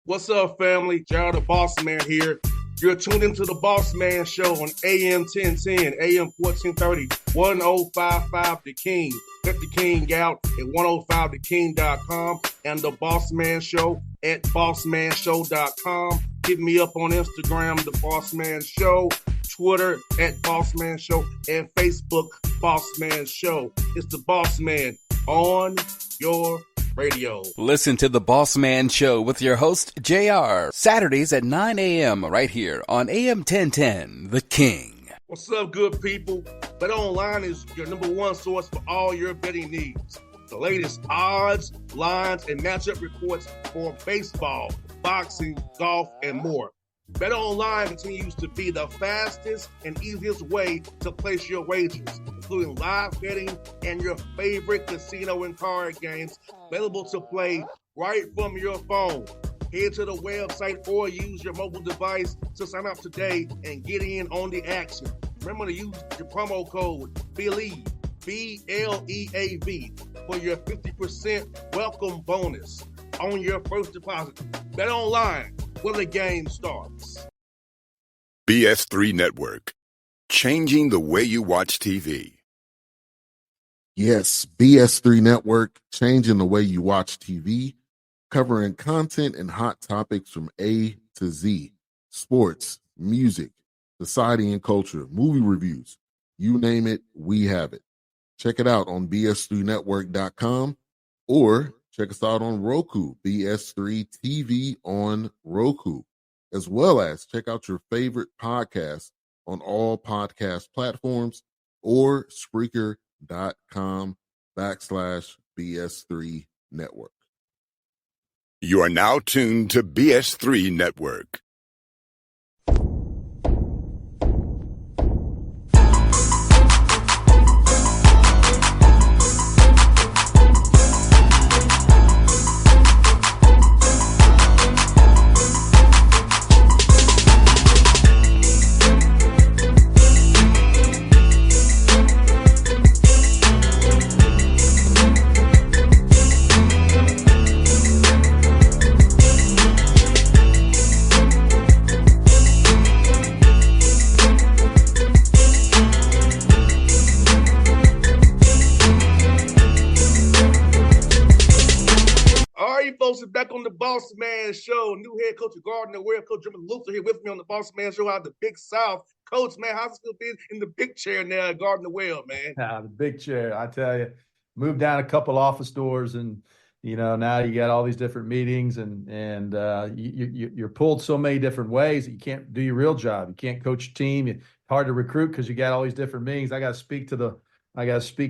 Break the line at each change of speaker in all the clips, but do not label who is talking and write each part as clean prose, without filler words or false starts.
What's up, family? Gerald the Bossman here. You're tuned into the Bossman Show on AM 1010, AM 1430, 1055 The King. Let the King out at 105theking.com and the Bossman Show at bossmanshow.com. Hit me up on Instagram, the Bossman Show, Twitter at Bossman Show, and Facebook, Bossman Show. It's the Bossman on your radio.
Listen to the Bossman Show with your host, JR, Saturdays at 9 a.m. right here on AM 1010, The King.
What's up, good people? BetOnline is your number one source for all your betting needs. The latest odds, lines, and matchup reports for baseball, boxing, golf, and more. BetOnline continues to be the fastest and easiest way to place your wagers, including live betting and your favorite casino and card games available to play right from your phone. Head to the website or use your mobile device to sign up today and get in on the action. Remember to use your promo code BELIEVE, BLEAV, for your 50% welcome bonus on your first deposit. BetOnline, where the game starts.
BS3 Network, changing the way you watch TV.
Yes, BS3 Network, changing the way you watch TV, covering content and hot topics from A to Z, sports, music, society and culture, movie reviews, you name it, we have it. Check it out on bs3network.com or check us out on Roku, BS3 TV on Roku, as well as check out your favorite podcast on all podcast platforms or Spreaker.com/BS3 Network.
You are now tuned to BS3 Network.
Back on the Bossman Show, new head coach of Gardner Webb, Coach Jimmy Luther here with me on the Bossman Show out of the Big South. Coach, man, how's it feel being in the big chair now at Gardner Webb, man?
The big chair, I tell you. Moved down a couple office doors, and now you got all these different meetings, and you're pulled so many different ways that you can't do your real job. You can't coach a team. It's hard to recruit because you got all these different meetings. I got to speak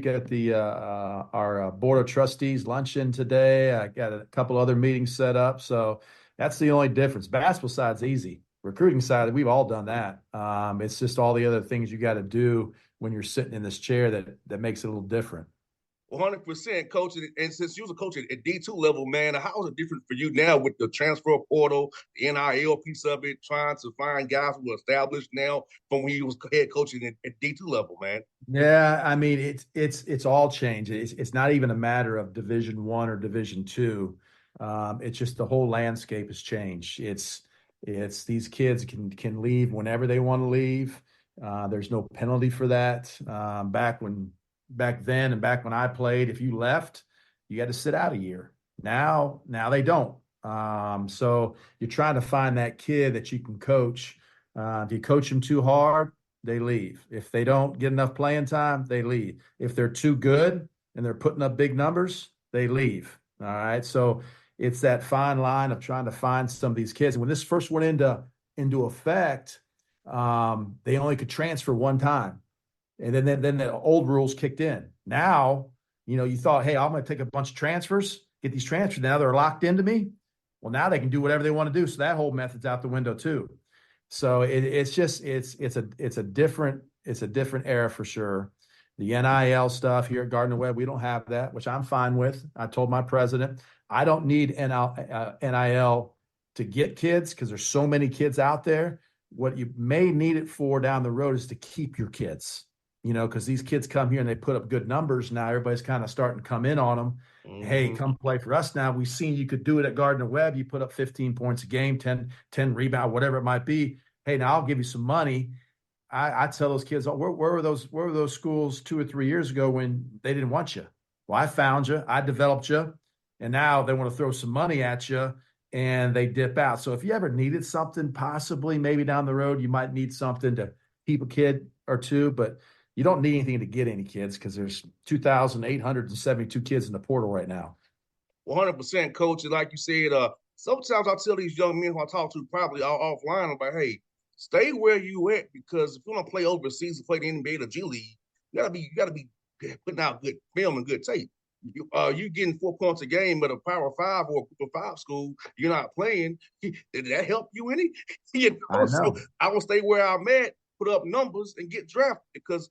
at the our board of trustees luncheon today. I got a couple other meetings set up, so that's the only difference. Basketball side's easy. Recruiting side, we've all done that. It's just all the other things you got to do when you're sitting in this chair that makes it a little different.
100%, Coach. And since you was a coach at D2 level, man, how is it different for you now with the transfer portal, the NIL piece of it, trying to find guys who are established now from when you was head coaching at D2 level, man?
Yeah, I mean, it's all changed. It's not even a matter of Division I or Division II. It's just the whole landscape has changed. It's these kids can leave whenever they want to leave. There's no penalty for that. Back then and back when I played, if you left, you had to sit out a year. Now they don't. So you're trying to find that kid that you can coach. If you coach them too hard, they leave. If they don't get enough playing time, they leave. If they're too good and they're putting up big numbers, they leave. All right. So it's that fine line of trying to find some of these kids. And when this first went into effect, they only could transfer one time. And then the old rules kicked in. Now, you thought, hey, I'm going to take a bunch of transfers, get these transferred. Now they're locked into me. Well, now they can do whatever they want to do. So that whole method's out the window too. So it's a different era for sure. The NIL stuff here at Gardner Webb, we don't have that, which I'm fine with. I told my president, I don't need NIL to get kids because there's so many kids out there. What you may need it for down the road is to keep your kids. because these kids come here and they put up good numbers. Now everybody's kind of starting to come in on them. Hey, come play for us now. We've seen you could do it at Gardner Webb. You put up 15 points a game, 10 rebound, whatever it might be. Hey, now I'll give you some money. I tell those kids, where were those schools 2 or 3 years ago when they didn't want you? Well, I found you, I developed you, and now they want to throw some money at you and they dip out. So if you ever needed something, possibly maybe down the road, you might need something to keep a kid or two, but you don't need anything to get any kids because there's 2,872 kids in the portal right now.
100%, coach. And like you said, sometimes I tell these young men who I talk to probably offline, I'm like, hey, stay where you at, because if you want to play overseas and play the NBA or G League, you gotta be putting out good film and good tape. You getting 4 points a game at a Power 5 or a Group of 5 school, you're not playing. Did that help you any?
I know.
So I will stay where I'm at, put up numbers, and get drafted, because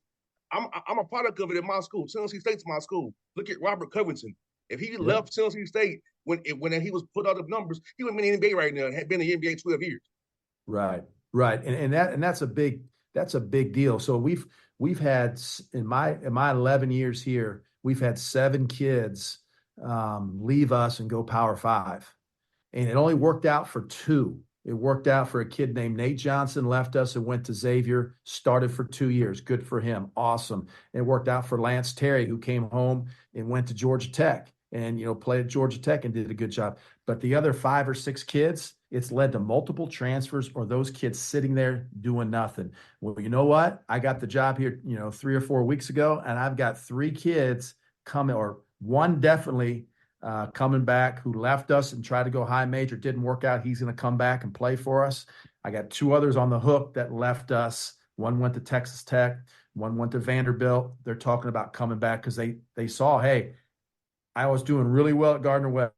I'm a product of it in my school. Tennessee State's my school. Look at Robert Covington. If he left Tennessee State when he was put out of numbers, he would have been in the NBA right now and had been in the NBA 12 years.
Right. And that's a big deal. So we've had in my 11 years here, we've had 7 kids leave us and go Power 5, and it only worked out for 2. It worked out for a kid named Nate Johnson, left us and went to Xavier, started for 2 years. Good for him. Awesome. And it worked out for Lance Terry, who came home and went to Georgia Tech and, played at Georgia Tech and did a good job. But the other 5 or 6 kids, it's led to multiple transfers or those kids sitting there doing nothing. Well, you know what? I got the job here, 3 or 4 weeks ago, and I've got 3 kids coming, or one definitely coming back, who left us and tried to go high major. Didn't work out. He's going to come back and play for us. I got 2 others on the hook that left us. One went to Texas Tech. One went to Vanderbilt. They're talking about coming back because they saw, hey, I was doing really well at Gardner Webb,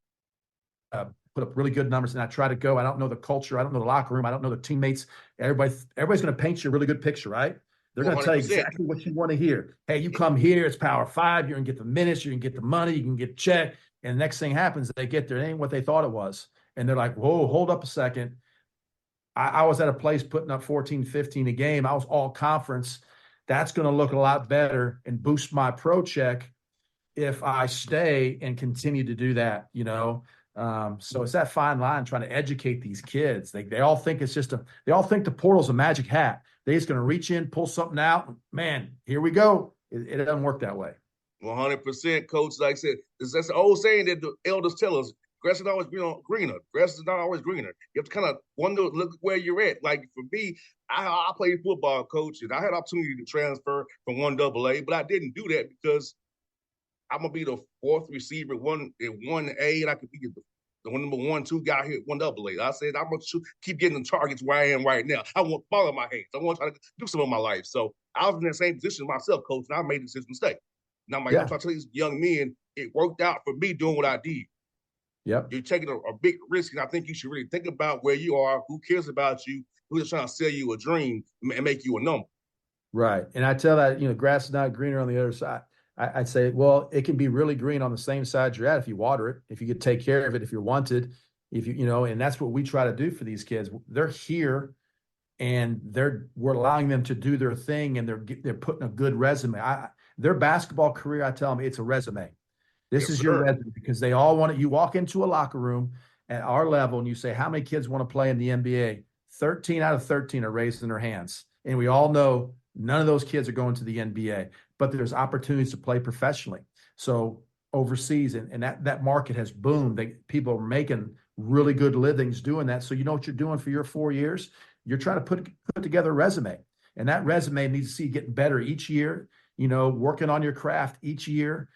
put up really good numbers, and I try to go. I don't know the culture. I don't know the locker room. I don't know the teammates. Everybody's going to paint you a really good picture, right? They're going to tell you exactly what you want to hear. Hey, you come here, it's Power 5. You're going to get the minutes. You're going to get the money. You can get checked. And the next thing happens, they get there. It ain't what they thought it was. And they're like, whoa, hold up a second. I was at a place putting up 14, 15 a game. I was all conference. That's going to look a lot better and boost my pro check if I stay and continue to do that, So it's that fine line trying to educate these kids. They all think they all think the portal's a magic hat. They're just going to reach in, pull something out. Man, here we go. It doesn't work that way.
100%, coach. Like I said, that's the old saying that the elders tell us: grass is always greener. Grass is not always greener. You have to kind of wonder, look where you're at. Like for me, I played football, coach, and I had opportunity to transfer from 1AA, but I didn't do that because I'm gonna be the 4th receiver at 1A, and I could be the number 1, 2 guy here at 1AA. I said I'm gonna keep getting the targets where I am right now. I want ball in my hands. I want to try to do something in my life. So I was in that same position myself, coach, and I made this mistake. Now I'm trying to tell these young men, it worked out for me doing what I did.
Yep.
You're taking a big risk, and I think you should really think about where you are, who cares about you, who's just trying to sell you a dream and make you a number.
Right. And I tell that, grass is not greener on the other side. I'd say, well, it can be really green on the same side you're at if you water it, if you could take care of it, if you're wanted, if and that's what we try to do for these kids. They're here and we're allowing them to do their thing, and they're putting a good resume. Their basketball career, I tell them, it's a resume. This is your resume, because they all want it. You walk into a locker room at our level and you say, how many kids want to play in the NBA? 13 out of 13 are raising their hands. And we all know none of those kids are going to the NBA, but there's opportunities to play professionally. So overseas, and that market has boomed. People are making really good livings doing that. So you know what you're doing for your 4 years? You're trying to put together a resume, and that resume needs to see you getting better each year, working on your craft each year,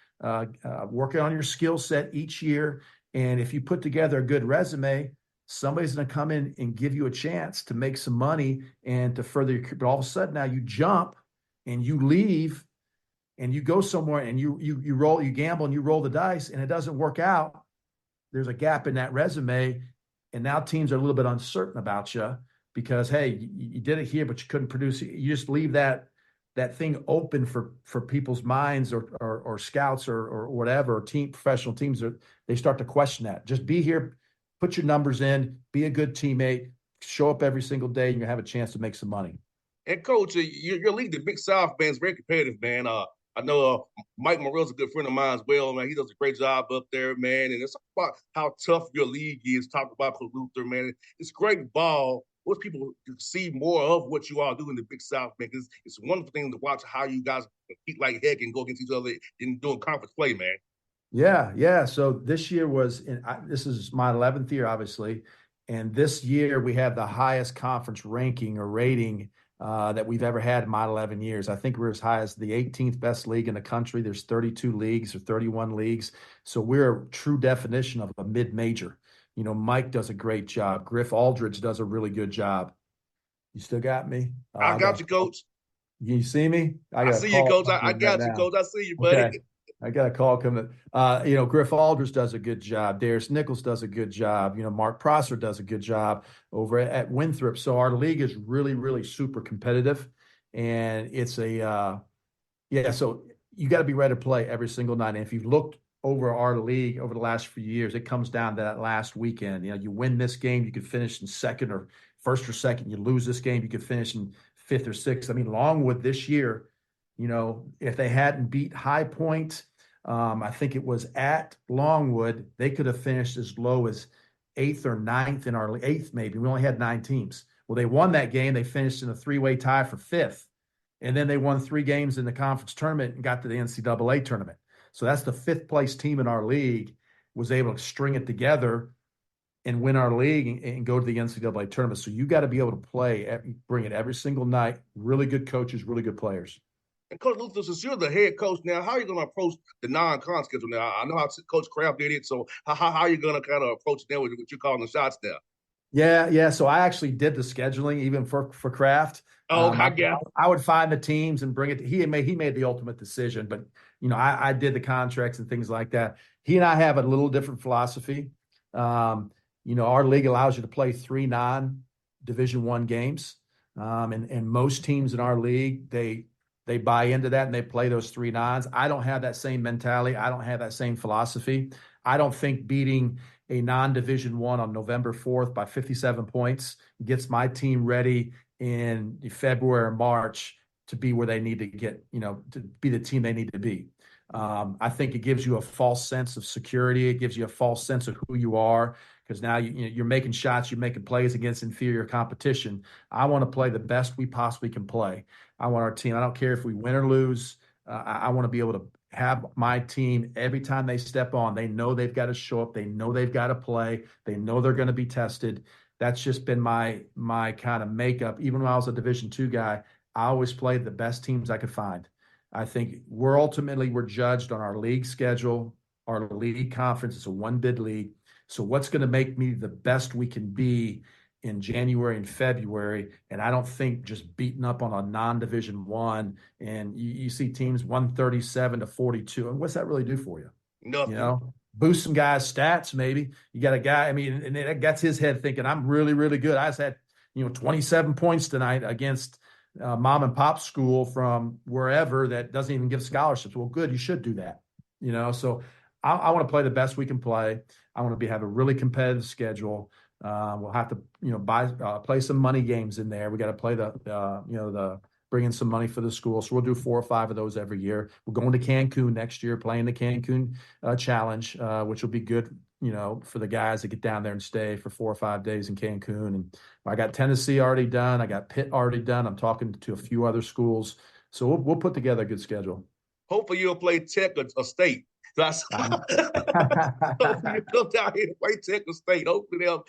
working on your skill set each year. And if you put together a good resume, somebody's going to come in and give you a chance to make some money and to further your career. But all of a sudden now you jump and you leave and you go somewhere and you gamble and you roll the dice and it doesn't work out. There's a gap in that resume, and now teams are a little bit uncertain about you because, hey, you did it here, but you couldn't produce it. You just leave that thing open for people's minds or scouts or whatever, professional teams, they start to question that. Just be here, put your numbers in, be a good teammate, show up every single day, and you have a chance to make some money.
And coach, your league, the Big South, man, is very competitive, man. I know Mike Morrell's a good friend of mine as well, man. He does a great job up there, man. And it's about how tough your league is. Talk about Coach Luther, man. It's great ball. Most people see more of what you all do in the Big South, man. It's a wonderful thing to watch how you guys compete like heck and go against each other in doing conference play, man.
Yeah, yeah. So this year this is my 11th year, obviously, and this year we have the highest conference ranking or rating that we've ever had in my 11 years. I think we're as high as the 18th best league in the country. There's 32 leagues or 31 leagues, so we're a true definition of a mid-major. Mike does a great job. Griff Aldridge does a really good job. You still got me?
I got you, coach.
You see me?
I
got a
see you,
call
coach. I
coming
got
right
you,
now.
coach. I see you, buddy.
Okay. I got a call coming. Griff Aldridge does a good job. Darius Nichols does a good job. Mark Prosser does a good job over at Winthrop. So our league is really, really super competitive, and it's so you got to be ready to play every single night. And if you've looked over our league over the last few years, it comes down to that last weekend. You win this game, you could finish in second or first or second. You lose this game, you could finish in fifth or sixth. I mean, Longwood this year, if they hadn't beat High Point, I think it was at Longwood, they could have finished as low as eighth or ninth in our eighth, maybe. We only had 9 teams. Well, they won that game. They finished in a 3-way tie for fifth. And then they won 3 games in the conference tournament and got to the NCAA tournament. So that's the 5th place team in our league was able to string it together and win our league and go to the NCAA tournament. So you got to be able to bring it every single night. Really good coaches, really good players.
And Coach Luther, since you're the head coach now, how are you going to approach the non-con schedule now? I know how Coach Kraft did it, so how are you going to kind of approach it now with what you're calling the shots now?
Yeah. So I actually did the scheduling even for Kraft.
Oh, I guess.
I would find the teams and bring it. He made the ultimate decision, but I did the contracts and things like that. He and I have a little different philosophy. Our league allows you to play 3 non-Division I games, and most teams in our league they buy into that and they play those 3 nines. I don't have that same mentality. I don't have that same philosophy. I don't think beating a non-Division I on November 4th by 57 points gets my team ready in February or March to be where they need to get, to be the team they need to be. I think it gives you a false sense of security. It gives you a false sense of who you are, because now you're making shots, you're making plays against inferior competition. I want to play the best we possibly can play. I want our team, I don't care if we win or lose, I want to be able to have my team, every time they step on, they know they've got to show up. They know they've got to play. They know they're going to be tested. That's just been my kind of makeup. Even when I was a Division II guy, I always played the best teams I could find. I think we're judged on our league schedule, our league conference. It's a 1-bid league. So what's going to make me the best we can be in January and February? And I don't think just beating up on a non-Division I, and you see teams 137-42. And what's that really do for you?
Nothing.
Boost some guys' stats, maybe. You got a guy, and that gets his head thinking, I'm really, really good. I just had, 27 points tonight against mom and pop school from wherever that doesn't even give scholarships. Well, good. You should do that. So I want to play the best we can play. I want to have a really competitive schedule. We'll have to, play some money games in there. We got to play bring in some money for the school. So we'll do 4 or 5 of those every year. We're going to Cancun next year, playing the Cancun Challenge, which will be good, for the guys that get down there and stay for 4 or 5 days in Cancun. And I got Tennessee already done. I got Pitt already done. I'm talking to a few other schools. So we'll put together a good schedule.
Hopefully you'll play Tech or State. Hopefully you come down here and play Tech or State. Hopefully they'll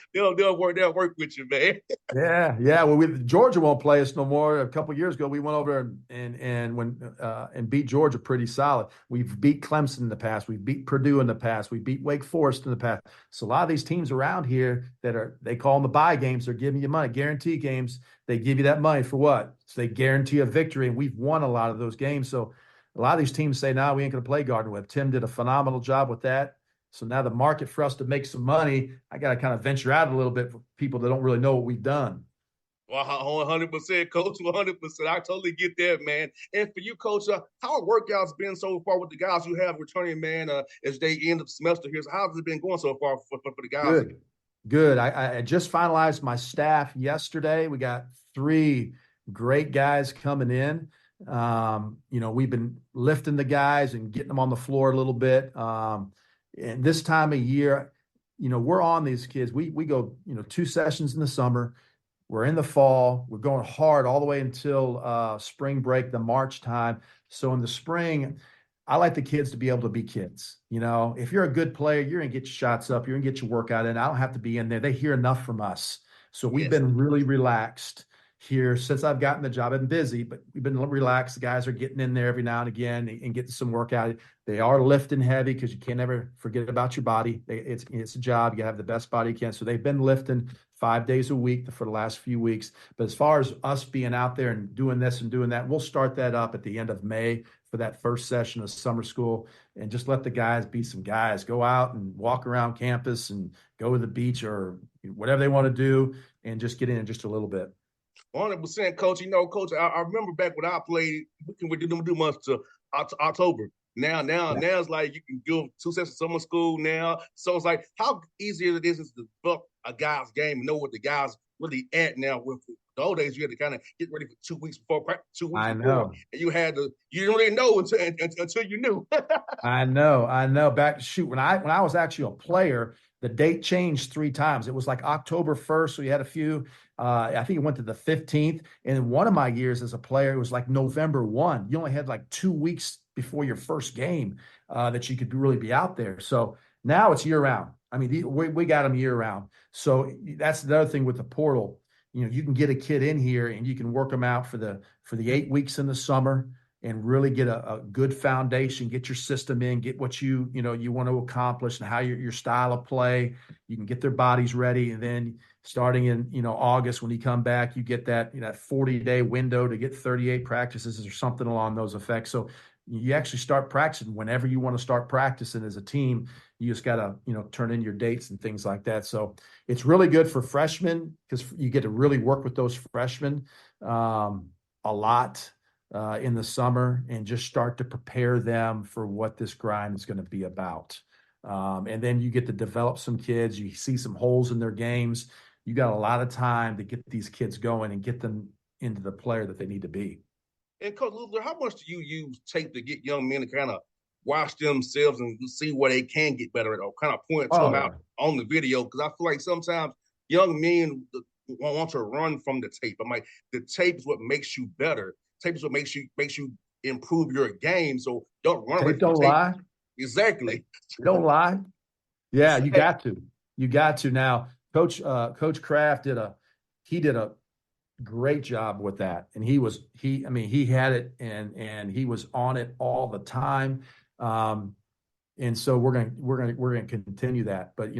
work with you, man.
Yeah. Well, Georgia won't play us no more. A couple of years ago, we went over and beat Georgia pretty solid. We've beat Clemson in the past. We've beat Purdue in the past. We beat Wake Forest in the past. So a lot of these teams around here they call them the buy games. They're giving you money, guarantee games. They give you that money for what? So they guarantee a victory, and we've won a lot of those games. So a lot of these teams say, no, we ain't going to play Garden Web. Tim did a phenomenal job with that. So now the market for us to make some money, I got to kind of venture out a little bit for people that don't really know what we've done.
Well, 100%, Coach, 100%. I totally get that, man. And for you, Coach, how have workouts been so far with the guys you have returning, man, as they end the semester here? So how has it been going so far for the guys?
Good. I just finalized my staff yesterday. We got 3 great guys coming in. We've been lifting the guys and getting them on the floor a little bit. And this time of year, we're on these kids. We go, 2 sessions in the summer. We're in the fall. We're going hard all the way until spring break, the March time. So in the spring, I like the kids to be able to be kids. If you're a good player, you're going to get your shots up. You're going to get your workout in. I don't have to be in there. They hear enough from us. So we've been really relaxed here since I've gotten the job. I've been busy, but we've been relaxed. The guys are getting in there every now and again and getting some workout. They are lifting heavy because you can't ever forget about your body. It's a job. You have the best body you can. So they've been lifting 5 days a week for the last few weeks. But as far as us being out there and doing this and doing that, we'll start that up at the end of May for that first session of summer school, and just let the guys be some guys. Go out and walk around campus and go to the beach or whatever they want to do and just get in just a little bit.
100%, Coach. Coach, I remember back when I played, we didn't do much to October. Now it's like you can do 2 sessions of summer school now. So it's like how easy it is to develop a guy's game and know what the guy's really at now. With the old days, you had to kind of get ready for 2 weeks before practice, 2 weeks before, and you didn't really know until you knew.
I know. When I was actually a player, the date changed 3 times. It was like October 1st, so you had a few. I think it went to the 15th. And in one of my years as a player, it was like November 1. You only had like 2 weeks before your first game that you could really be out there. So now it's year round. I mean, we got them year round. So that's the other thing with the portal. You can get a kid in here and you can work them out for the 8 weeks in the summer and really get a good foundation, get your system in, get what you want to accomplish and how your style of play. You can get their bodies ready. And then starting in, August, when you come back, you get that 40-day window to get 38 practices or something along those effects. So you actually start practicing whenever you want to start practicing as a team. You just got to, turn in your dates and things like that. So it's really good for freshmen because you get to really work with those freshmen a lot in the summer and just start to prepare them for what this grind is going to be about. And then you get to develop some kids. You see some holes in their games. You got a lot of time to get these kids going and get them into the player that they need to be.
And Coach Luther, how much do you use tape to get young men to kind of watch themselves and see where they can get better at, or kind of point to them out on the video? Because I feel like sometimes young men want to run from the tape. I'm like, the tape is what makes you better. Tape is what makes you improve your game. So don't run away from
Don't
the tape.
lie.
Exactly.
Don't lie. Yeah, you got to. You got to. Now, Coach Kraft did a great job with that, and he had it and he was on it all the time. And so we're going to continue that. But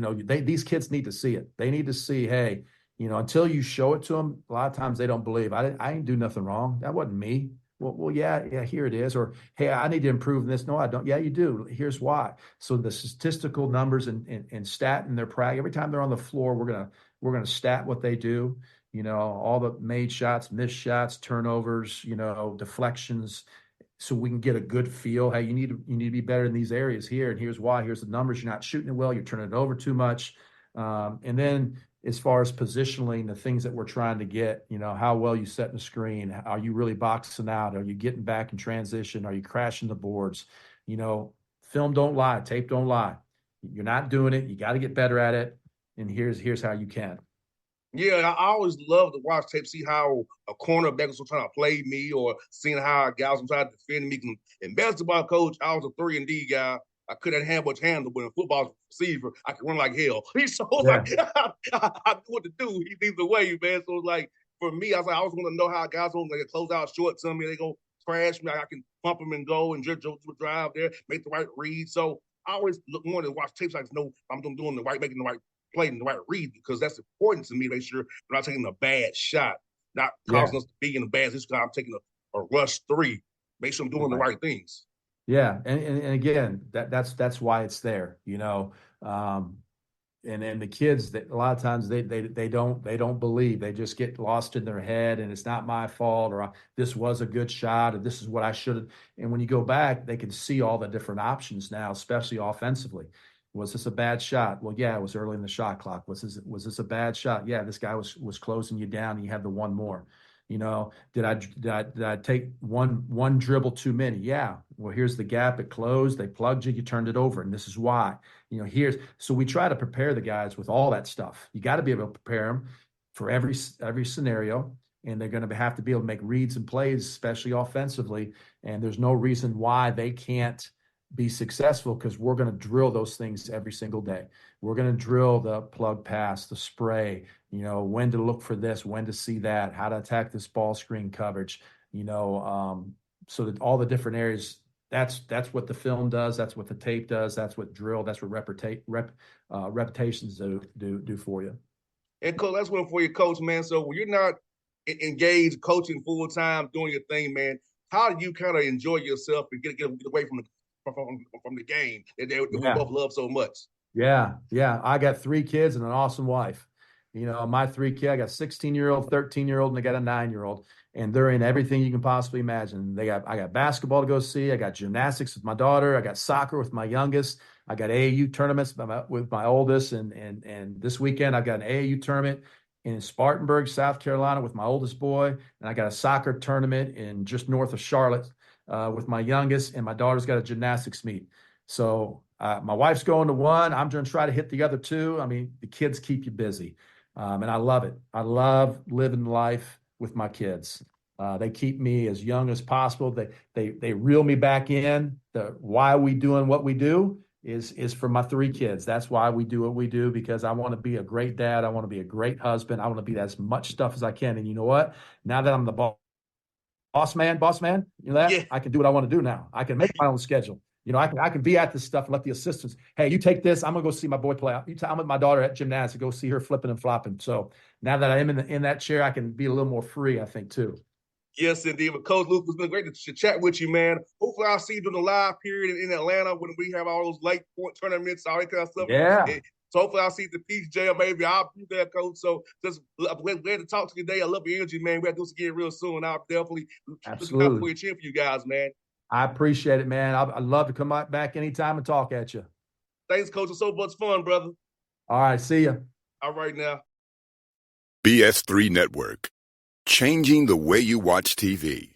these kids need to see it. They need to see, hey, until you show it to them, a lot of times they don't believe. I didn't do nothing wrong. That wasn't me. Well, yeah, here it is. Or, hey, I need to improve in this. No, I don't. Yeah, you do. Here's why. So the statistical numbers and stat in their practice, every time they're on the floor, we're gonna stat what they do. All the made shots, missed shots, turnovers, deflections, so we can get a good feel. Hey, you need to be better in these areas here, and here's why. Here's the numbers. You're not shooting it well. You're turning it over too much. And then as far as positioning, the things that we're trying to get, how well you set the screen. Are you really boxing out? Are you getting back in transition? Are you crashing the boards? Film don't lie. Tape don't lie. You're not doing it. You got to get better at it. And here's how you can.
Yeah, I always love to watch tape, see how a cornerback was trying to play me, or seeing how guys were trying to defend me. In basketball, Coach, I was a 3-and-D guy. I couldn't have much handle, but in football receiver, I could run like hell. So like, I knew what to do either way, man. So it's like, for me, I always want to know how guys want to close out short to me. They go crash me. I can pump them and go and just drive there, make the right read. So I always want to watch tapes like know I'm doing the right, making the right play and the right read, because that's important to me to make sure we're not taking a bad shot, not causing us to be in a bad situation. I'm taking a rush 3. Make sure I'm doing the right things.
Yeah, and again, that's why it's there, and then the kids, that a lot of times they don't believe. They just get lost in their head, and it's not my fault, or this was a good shot, or this is what I should have. And when you go back, they can see all the different options now, especially offensively. Was this a bad shot? Well, yeah, it was early in the shot clock. Was this a bad shot? Yeah, this guy was closing you down, and you had the one more. Did I take one dribble too many? Yeah. Well, here's the gap. It closed. They plugged you. You turned it over, and this is why. So we try to prepare the guys with all that stuff. You got to be able to prepare them for every scenario, and they're going to have to be able to make reads and plays, especially offensively. And there's no reason why they can't be successful, because we're going to drill those things every single day. We're going to drill the plug pass, the spray, when to look for this, when to see that, how to attack this ball screen coverage, so that all the different areas, that's what the film does. That's what the tape does. That's what drill, that's what repetitions do for you.
And Coach, that's one for you, Coach, man. So when you're not engaged coaching full time, doing your thing, man, how do you kind of enjoy yourself and get away from the game that we both love so much?
Yeah. I got 3 kids and an awesome wife. My 3 kids, I got a 16-year-old, 13-year-old, and I got a 9-year-old, and they're in everything you can possibly imagine. I got basketball to go see. I got gymnastics with my daughter. I got soccer with my youngest. I got AAU tournaments with my oldest, and this weekend I've got an AAU tournament in Spartanburg, South Carolina, with my oldest boy, and I got a soccer tournament in just north of Charlotte with my youngest, and my daughter's got a gymnastics meet. So my wife's going to one. I'm going to try to hit the other 2. I mean, the kids keep you busy, and I love it. I love living life with my kids. They keep me as young as possible. They reel me back in. Why we doing what we do is for my 3 kids. That's why we do what we do, because I want to be a great dad. I want to be a great husband. I want to be as much stuff as I can. And you know what? Now that I'm the boss man, I can do what I want to do now. I can make my own schedule. I can be at this stuff and let the assistants, hey, you take this. I'm going to go see my boy play out. I'm with my daughter at gymnastics, go see her flipping and flopping. So now that I am in that chair, I can be a little more free, I think, too.
Yes, indeed. But Coach Luke, it's been great to chat with you, man. Hopefully I'll see you during the live period in Atlanta when we have all those late point tournaments, all that kind of stuff.
Yeah.
So hopefully I'll see you at the PJ, maybe I'll be there, Coach. So just glad to talk to you today. I love your energy, man. We have to do this again real soon. I'll definitely look out for your cheer for you guys, man.
I appreciate it, man. I'd love to come back anytime and talk at you.
Thanks, Coach. It's so much fun, brother.
All right. See ya.
All right now.
BS3 Network. Changing the way you watch TV.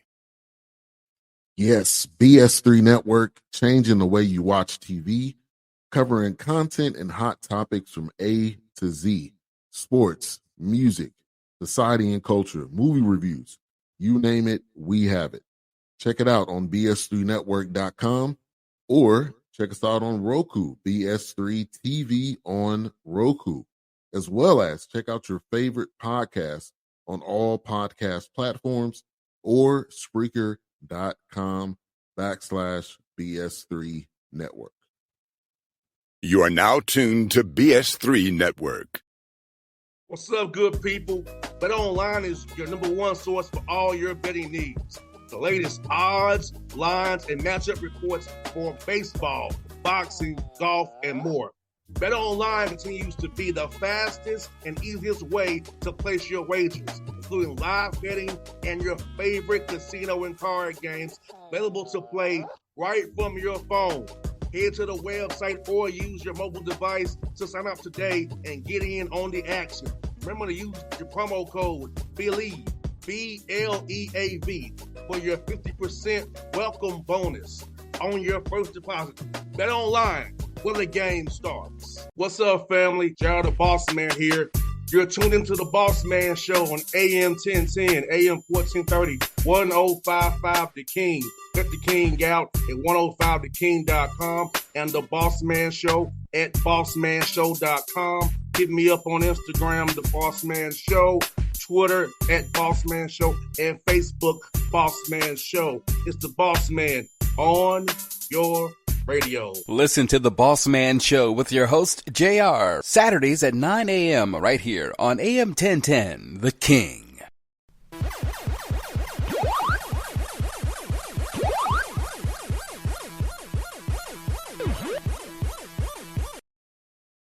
Yes, BS3 Network, changing the way you watch TV, covering content and hot topics from A to Z. Sports, music, society and culture, movie reviews. You name it, we have it. Check it out on bs3network.com or check us out on Roku, BS3 TV on Roku, as well as check out your favorite podcasts on all podcast platforms or Spreaker.com/BS3 Network.
You are now tuned to BS3 Network.
What's up, good people? Bet Online is your number one source for all your betting needs. The latest odds, lines, and matchup reports for baseball, boxing, golf, and more. Bet Online continues to be the fastest and easiest way to place your wagers, including live betting and your favorite casino and card games available to play right from your phone. Head to the website or use your mobile device to sign up today and get in on the action. Remember to use your promo code BELIEVE, BLEAV, for your 50% welcome bonus on your first deposit. Bet Online, where the game starts. What's up, family? Jared the Bossman here. You're tuned into the Bossman Show on AM 1010, AM 1430, 1055 The King. Check The King out at 105theking.com and the Bossman Show at bossmanshow.com. Hit me up on Instagram, The Bossman Show, Twitter at Bossman Show, and Facebook, Bossman Show. It's the Bossman on your radio.
Listen to the Bossman Show with your host, JR, Saturdays at 9 a.m. right here on AM 1010, The King.